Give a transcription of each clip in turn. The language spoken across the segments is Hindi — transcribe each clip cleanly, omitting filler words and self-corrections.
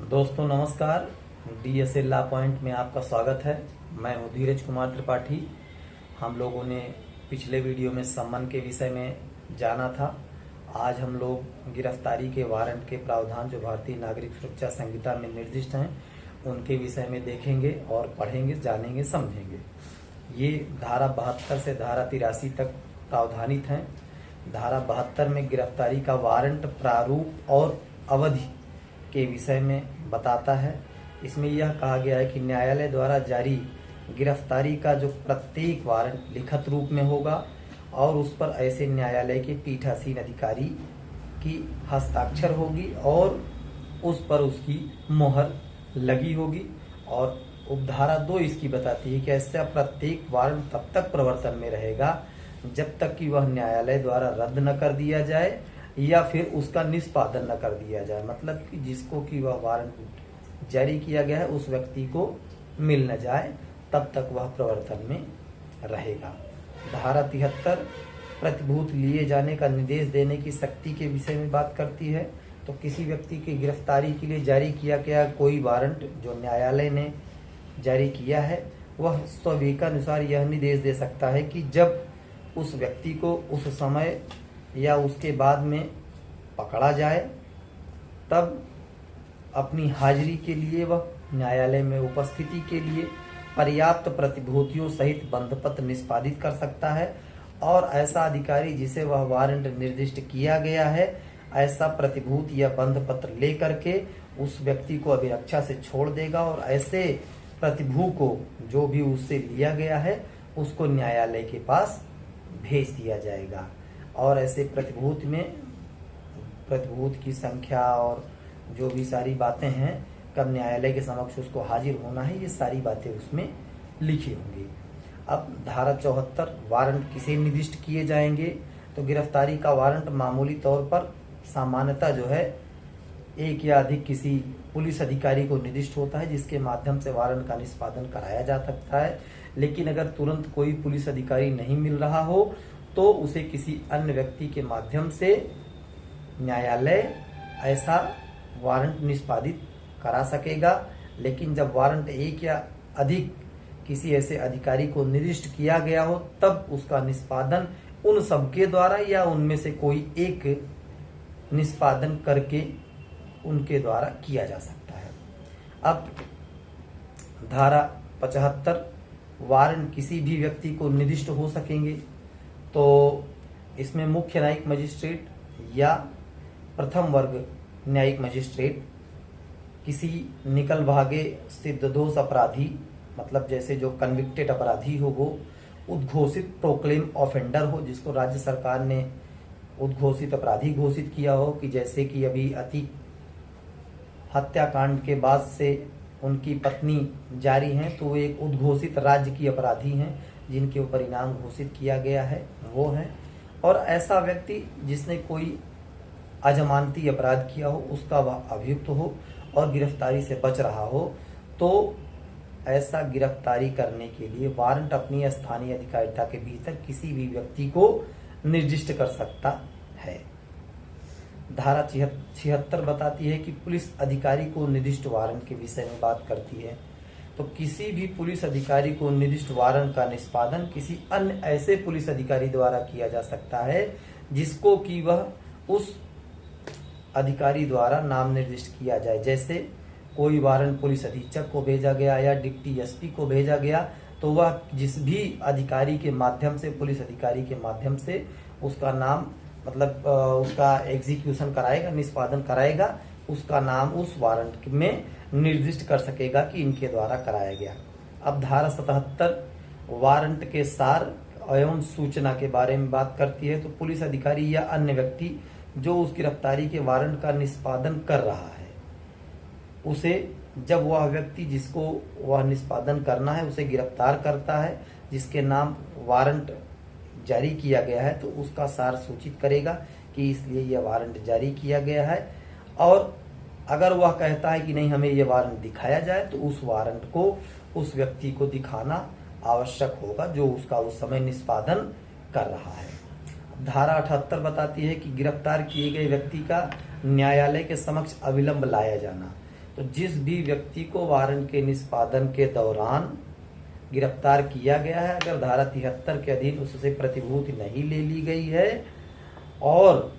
दोस्तों नमस्कार। DSL लॉ पॉइंट में आपका स्वागत है। मैं हूँ धीरज कुमार त्रिपाठी। हम लोगों ने पिछले वीडियो में सम्मन के विषय में जाना था। आज हम लोग गिरफ्तारी के वारंट के प्रावधान जो भारतीय नागरिक सुरक्षा संहिता में निर्दिष्ट हैं उनके विषय में देखेंगे और पढ़ेंगे, जानेंगे, समझेंगे। ये धारा 72 से धारा 83 तक प्रावधानित हैं। धारा 72 में गिरफ्तारी का वारंट प्रारूप और अवधि के विषय में बताता है। इसमें यह कहा गया है कि न्यायालय द्वारा जारी गिरफ्तारी का जो प्रत्येक वारंट लिखित रूप में होगा और उस पर ऐसे न्यायालय के पीठासीन अधिकारी की हस्ताक्षर होगी और उस पर उसकी मोहर लगी होगी। और उपधारा 2 इसकी बताती है कि ऐसा प्रत्येक वारंट तब तक प्रवर्तन में रहेगा जब तक कि वह न्यायालय द्वारा रद्द न कर दिया जाए या फिर उसका निष्पादन न कर दिया जाए। मतलब कि जिसको कि वह वारंट जारी किया गया है उस व्यक्ति को मिल न जाए तब तक वह प्रवर्तन में रहेगा। धारा 73 प्रतिभूत लिए जाने का निर्देश देने की शक्ति के विषय में बात करती है। तो किसी व्यक्ति की गिरफ्तारी के लिए जारी किया गया कोई वारंट जो न्यायालय ने जारी किया है वह स्वविवेकानुसार यह निर्देश दे सकता है कि जब उस व्यक्ति को उस समय या उसके बाद में पकड़ा जाए तब अपनी हाजिरी के लिए वह न्यायालय में उपस्थिति के लिए पर्याप्त प्रतिभूतियों सहित बंधपत्र निष्पादित कर सकता है। और ऐसा अधिकारी जिसे वह वारंट निर्दिष्ट किया गया है ऐसा प्रतिभूत या बंधपत्र लेकर के उस व्यक्ति को अभिरक्षा से छोड़ देगा और ऐसे प्रतिभू को जो भी उससे लिया गया है उसको न्यायालय के पास भेज दिया जाएगा। और ऐसे प्रतिभूत में प्रतिभूत की संख्या और जो भी सारी बातें हैं, कब न्यायालय के समक्ष उसको हाजिर होना है, ये सारी बातें उसमें लिखी होंगी। अब धारा 74 वारंट किसे निर्दिष्ट किए जाएंगे। तो गिरफ्तारी का वारंट मामूली तौर पर सामान्यतः जो है एक या अधिक किसी पुलिस अधिकारी को निर्दिष्ट होता है जिसके माध्यम से वारंट का निष्पादन कराया जा सकता है। लेकिन अगर तुरंत कोई पुलिस अधिकारी नहीं मिल रहा हो तो उसे किसी अन्य व्यक्ति के माध्यम से न्यायालय ऐसा वारंट निष्पादित करा सकेगा। लेकिन जब वारंट एक या अधिक किसी ऐसे अधिकारी को निर्दिष्ट किया गया हो तब उसका निष्पादन उन सबके द्वारा या उनमें से कोई एक निष्पादन करके उनके द्वारा किया जा सकता है। अब धारा 75 वारंट किसी भी व्यक्ति को निर्दिष्ट हो सकेंगे। तो इसमें मुख्य न्यायिक मजिस्ट्रेट या प्रथम वर्ग न्यायिक मजिस्ट्रेट किसी निकल भागे सिद्ध दोष अपराधी, मतलब जैसे जो कन्विक्टेड अपराधी हो वो उद्घोषित प्रोक्लेम ऑफेंडर हो जिसको राज्य सरकार ने उद्घोषित अपराधी घोषित किया हो, कि जैसे कि अभी अति हत्याकांड के बाद से उनकी पत्नी जारी हैं तो वो एक उद्घोषित राज्य की अपराधी हैं जिनके ऊपर इनाम घोषित किया गया है वो है। और ऐसा व्यक्ति जिसने कोई अजमानती अपराध किया हो उसका वह अभियुक्त हो और गिरफ्तारी से बच रहा हो तो ऐसा गिरफ्तारी करने के लिए वारंट अपनी स्थानीय अधिकारिता के भीतर किसी भी व्यक्ति को निर्दिष्ट कर सकता है। धारा 76 बताती है कि पुलिस अधिकारी को निर्दिष्ट वारंट के विषय में बात करती है। तो किसी भी पुलिस अधिकारी को निर्दिष्ट वारंट का निष्पादन किसी अन्य ऐसे पुलिस अधिकारी द्वारा किया जा सकता है जिसको कि वह उस अधिकारी द्वारा नाम निर्दिष्ट किया जाए। जैसे कोई वारंट पुलिस अधीक्षक को भेजा गया या डिप्टी एसपी को भेजा गया तो वह जिस भी अधिकारी के माध्यम से, पुलिस अधिकारी के माध्यम से उसका नाम, मतलब उसका एग्जीक्यूशन कराएगा, निष्पादन कराएगा, उसका नाम उस वारंट में निर्दिष्ट कर सकेगा कि इनके द्वारा कराया गया। अब धारा 77 वारंट के सार एवं सूचना के बारे में बात करती है। तो पुलिस अधिकारी या अन्य व्यक्ति जो उस गिरफ्तारी के वारंट का निष्पादन कर रहा है उसे, जब वह व्यक्ति जिसको वह निष्पादन करना है उसे गिरफ्तार करता है जिसके नाम वारंट जारी किया गया है तो उसका सार सूचित करेगा कि इसलिए यह वारंट जारी किया गया है। और अगर वह कहता है कि नहीं हमें यह वारंट दिखाया जाए तो उस वारंट को उस व्यक्ति को दिखाना आवश्यक होगा जो उसका उस समय निष्पादन कर रहा है। धारा 78 बताती है कि गिरफ्तार किए गए व्यक्ति का न्यायालय के समक्ष अविलंब लाया जाना। तो जिस भी व्यक्ति को वारंट के निष्पादन के दौरान गिरफ्तार किया गया है, अगर धारा 73 के अधीन उससे प्रतिभूति नहीं ले ली गई है और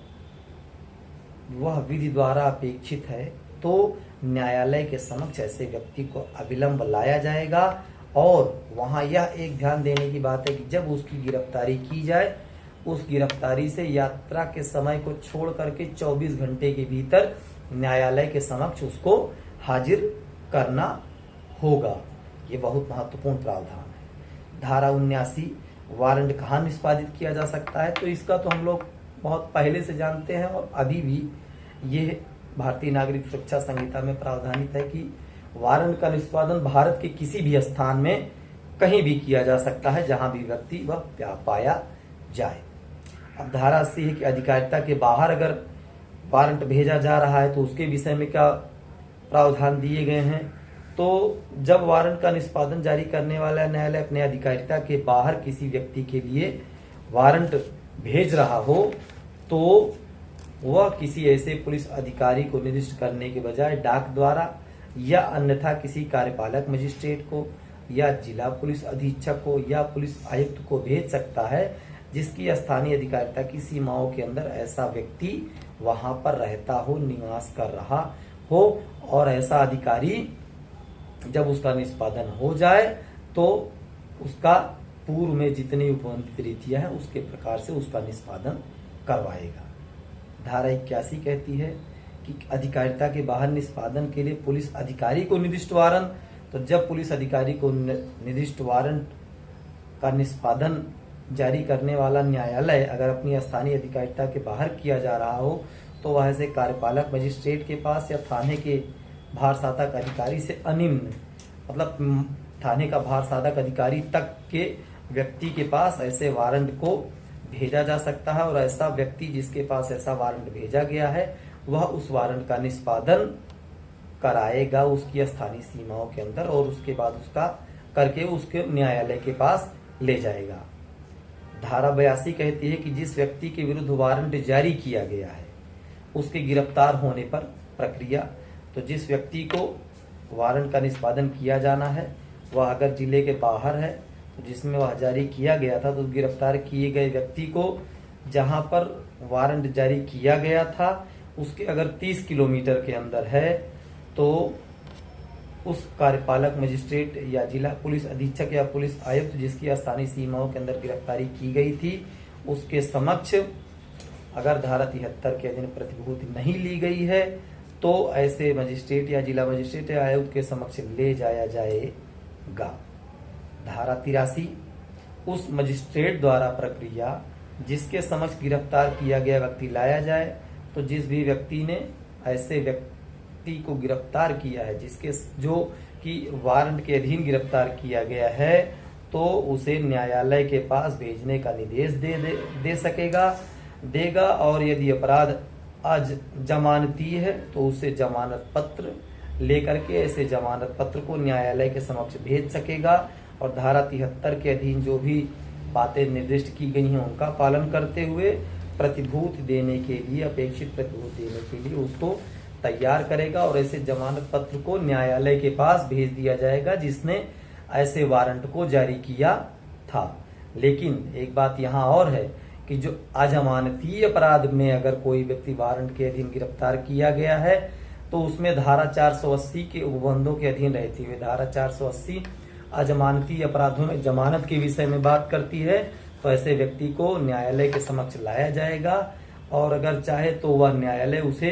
वह विधि द्वारा अपेक्षित है, तो न्यायालय के समक्ष ऐसे व्यक्ति को अविलंब लाया जाएगा। और वहां यह एक ध्यान देने की बात है कि जब उसकी गिरफ्तारी की जाए, उस गिरफ्तारी से यात्रा के समय को छोड़ करके 24 घंटे के भीतर न्यायालय के समक्ष उसको हाजिर करना होगा। ये बहुत महत्वपूर्ण प्रावधान है। धारा 79 वारंट कहाँ निष्पादित किया जा सकता है, तो इसका तो हम लोग बहुत पहले से जानते हैं और अभी भी ये भारतीय नागरिक सुरक्षा संहिता में प्रावधानित है कि वारंट का निष्पादन भारत के किसी भी स्थान में कहीं भी किया जा सकता है जहां भी व्यक्ति वह पाया जाए। अब धारा 80 है कि अधिकारिता के बाहर अगर वारंट भेजा जा रहा है तो उसके विषय में क्या प्रावधान दिए गए हैं। तो जब वारंट का निष्पादन जारी करने वाला न्यायालय अपने अधिकारिता के बाहर किसी व्यक्ति के लिए वारंट भेज रहा हो, तो वह किसी ऐसे पुलिस अधिकारी को निर्दिष्ट करने के बजाय डाक द्वारा या अन्यथा किसी कार्यपालक मजिस्ट्रेट को या जिला पुलिस अधीक्षक को या पुलिस आयुक्त को भेज सकता है, जिसकी स्थानीय अधिकारिता की सीमाओं के अंदर ऐसा व्यक्ति वहां पर रहता हो, निवास कर रहा हो। और ऐसा अधिकारी जब उसका निष्पादन हो जाए तो उसका पूर्व में जितनी उपबंधित रीतियां हैं उसके प्रकार से उसका निष्पादन करवाएगा। धारा 81 कहती है कि अधिकारिता के बाहर निष्पादन के लिए पुलिस अधिकारी को निर्दिष्ट वारंट, तो जब पुलिस अधिकारी को निर्दिष्ट वारंट का निष्पादन जारी करने वाला न्यायालय अगर अपनी स्थानीय अधिकारिता के बाहर किया जा रहा हो, तो वह ऐसे कार्यपालक मजिस्ट्रेट के पास या थाने के भार साधक अधिकारी से अनिम्न, मतलब थाने का भार साधक अधिकारी तक के व्यक्ति के पास ऐसे वारंट को भेजा जा सकता है। और ऐसा व्यक्ति जिसके पास ऐसा वारंट भेजा गया है वह उस वारंट का निष्पादन कराएगा उसकी स्थानीय सीमाओं के अंदर, और उसके बाद उसका करके उसके न्यायालय के पास ले जाएगा। धारा 82 कहती है कि जिस व्यक्ति के विरुद्ध वारंट जारी किया गया है उसके गिरफ्तार होने पर प्रक्रिया, तो जिस व्यक्ति को वारंट का निष्पादन किया जाना है वह अगर जिले के बाहर है, तो जिसमें वह जारी किया गया था, तो गिरफ्तार किए गए व्यक्ति को जहां पर वारंट जारी किया गया था उसके अगर 30 किलोमीटर के अंदर है, तो उस कार्यपालक मजिस्ट्रेट या जिला पुलिस अधीक्षक या पुलिस आयुक्त जिसकी स्थानीय सीमाओं के अंदर गिरफ्तारी की गई थी उसके समक्ष अगर धारा 73 के अधीन प्रतिभूति नहीं ली गई है, तो ऐसे मजिस्ट्रेट या जिला मजिस्ट्रेट या आयुक्त के समक्ष ले जाया जाएगा। धारा 83 उस मजिस्ट्रेट द्वारा प्रक्रिया जिसके समक्ष गिरफ्तार किया गया व्यक्ति लाया जाए, तो जिस भी व्यक्ति ने ऐसे व्यक्ति को गिरफ्तार किया है जिसके जो कि वारंट के अधीन गिरफ्तार किया गया है, तो उसे न्यायालय के पास भेजने का निर्देश दे सकेगा, देगा। और यदि अपराध आज जमानती है तो उसे जमानत पत्र लेकर के ऐसे जमानत पत्र को न्यायालय के समक्ष भेज सकेगा। और धारा 73 के अधीन जो भी बातें निर्दिष्ट की गई हैं उनका पालन करते हुए प्रतिभूति देने के लिए, अपेक्षित प्रतिभूति देने के लिए उसको तैयार करेगा और ऐसे जमानत पत्र को न्यायालय के पास भेज दिया जाएगा जिसने ऐसे वारंट को जारी किया था। लेकिन एक बात यहाँ और है कि जो अजमानती अपराध में अगर कोई व्यक्ति वारंट के अधीन गिरफ्तार किया गया है, तो उसमें धारा 480 के उपबंधों के अधीन रहती हुई धारा 480 अजमानती अपराधों में जमानत के विषय में बात करती है, तो ऐसे व्यक्ति को न्यायालय के समक्ष लाया जाएगा और अगर चाहे तो वह न्यायालय उसे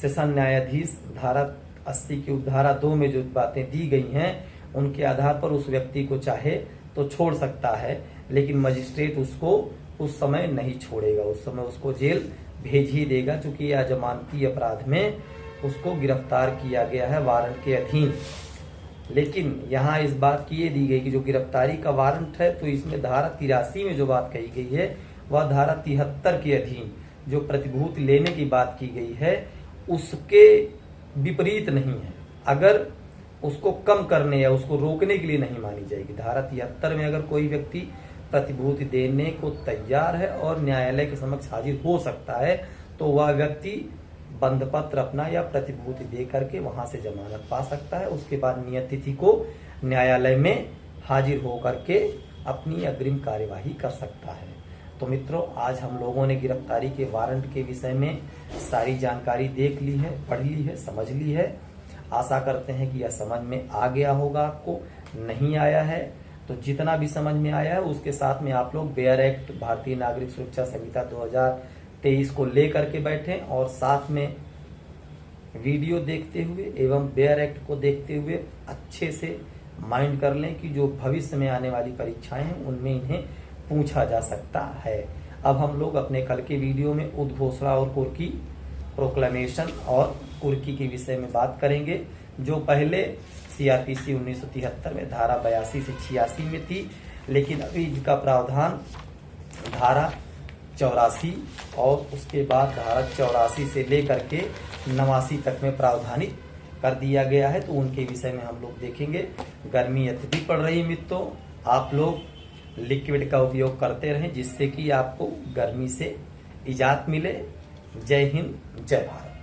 सेशन न्यायाधीश धारा 80 की उपधारा 2 में जो बातें दी गई हैं उनके आधार पर उस व्यक्ति को चाहे तो छोड़ सकता है, लेकिन मजिस्ट्रेट उसको उस समय नहीं छोड़ेगा, उस समय उसको जेल भेज ही देगा, क्योंकि अजमानती अपराध में उसको गिरफ्तार किया गया है वारंट के अधीन। लेकिन यहाँ इस बात की ये दी गई कि जो गिरफ्तारी का वारंट है, तो इसमें धारा 83 में जो बात कही गई है वह धारा 73 के अधीन जो प्रतिभूति लेने की बात की गई है उसके विपरीत नहीं है। अगर उसको कम करने या उसको रोकने के लिए नहीं मानी जाएगी। धारा 73 में अगर कोई व्यक्ति प्रतिभूति देने को तैयार है और न्यायालय के समक्ष हाजिर हो सकता है, तो वह व्यक्ति बंद पत्र अपना या प्रतिभूति दे करके वहां से जमानत पा सकता है। उसके बाद नियत तिथि को न्यायालय में हाजिर होकर के अपनी अग्रिम कार्यवाही कर सकता है। तो मित्रों, आज हम लोगों ने गिरफ्तारी के वारंट के विषय में सारी जानकारी देख ली है, पढ़ ली है, समझ ली है। आशा करते हैं कि यह समझ में आ गया होगा। आपको नहीं आया है तो जितना भी समझ में आया है उसके साथ में आप लोग बेयर एक्ट, भारतीय नागरिक सुरक्षा संहिता 2023 को ले करके बैठें और साथ में वीडियो देखते हुए एवं बेयर एक्ट को देखते हुए अच्छे से माइंड कर लें कि जो भविष्य में आने वाली परीक्षाएं हैं उनमें इन्हें पूछा जा सकता है। अब हम लोग अपने कल के वीडियो में उद्घोषणा और कुर्की, प्रोक्लेमेशन और कुर्की के विषय में बात करेंगे, जो पहले सीआरपीसी 1973 में धारा 82 से 86 में थी, लेकिन अभी इनका प्रावधान धारा 84 और उसके बाद धारा 84 से लेकर के 89 तक में प्रावधानित कर दिया गया है। तो उनके विषय में हम लोग देखेंगे। गर्मी अत्यधिक पड़ रही मित्रों, आप लोग लिक्विड का उपयोग करते रहें जिससे कि आपको गर्मी से इजात मिले। जय हिंद, जय भारत।